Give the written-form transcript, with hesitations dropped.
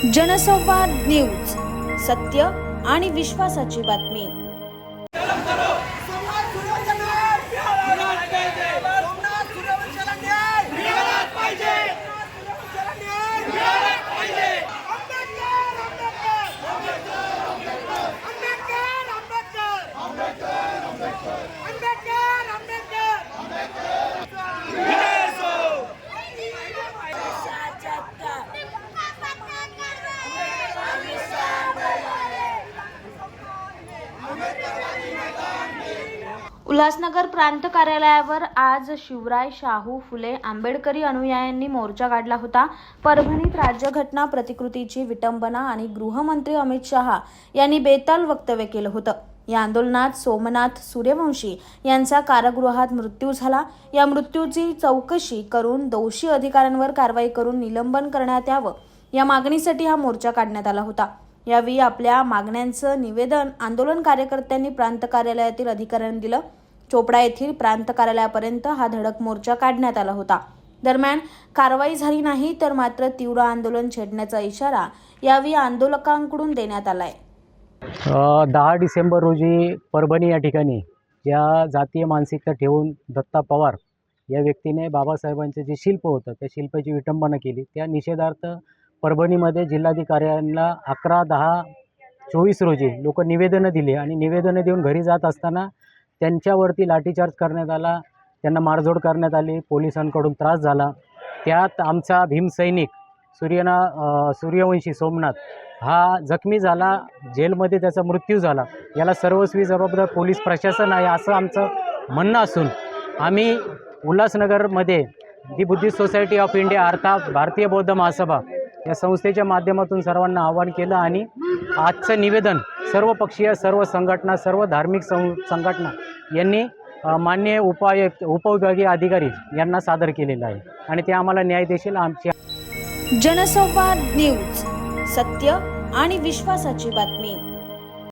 जनसंवाद न्यूज, सत्य आणि विश्वासाची बातमी। उल्हासनगर प्रांत कार्यालयावर आज शिवराय शाहू फुले आंबेडकरी अनुयायांनी मोर्चा काढला होता। परभणीत राज्यघटना प्रतिकृतीची विटंबना आणि गृहमंत्री अमित शहा यांनी बेताल वक्तव्य केलं होतं। या आंदोलनात सोमनाथ सूर्यवंशी यांचा कारागृहात मृत्यू झाला। या मृत्यूची चौकशी करून दोषी अधिकाऱ्यांवर कारवाई करून निलंबन करण्यात यावं, या मागणीसाठी हा मोर्चा काढण्यात आला होता। यावेळी आपल्या मागण्यांचं निवेदन आंदोलन कार्यकर्त्यांनी प्रांत कार्यालयातील अधिकाऱ्यांना दिलं। चोपडा येथील प्रांत कार्यालयापर्यंत हा धडक मोर्चा काढण्यात आला होता। दरम्यान कारवाई झाली नाही तर मात्र तीव्र आंदोलन छेडण्याचा इशारा यावेळी आंदोलकांकडून देण्यात आलाय। 10 डिसेंबर रोजी परभणी या ठिकाणी ज्या जातीय मानसिकता ठेवून दत्ता पवार या व्यक्तीने बाबासाहेबांचे जे शिल्प होतं त्या शिल्पाची विटंबना केली, त्या निषेधार्थ परभणीमध्ये जिल्हाधिकाऱ्यांना 11/10/24 रोजी लोक निवेदनं दिली आणि निवेदनं देऊन घरी जात असताना त्यांच्यावरती लाठीचार्ज करण्यात आला, त्यांना मारझोड करण्यात आली, पोलिसांकडून त्रास झाला। त्यात आमचा भीमसैनिक सूर्यवंशी सोमनाथ हा जखमी झाला, जेलमध्ये त्याचा मृत्यू झाला। याला सर्वस्वी जबाबदार पोलीस प्रशासन आहे असं आमचं म्हणणं असून आम्ही उल्हासनगरमध्ये दी बुद्धिस्ट सोसायटी ऑफ इंडिया अर्थात भारतीय बौद्ध महासभा या संस्थेच्या माध्यमातून सर्वांना आवाहन केलं आणि आजचं निवेदन सर्व पक्षीय, सर्व संघटना, सर्व धार्मिक संघटना यांनी माननीय उपविभागीय अधिकारी यांना सादर केलेलं आहे आणि ते आम्हाला न्याय देशील। आमची जनसंवाद न्यूज, सत्य आणि विश्वासाची बातमी।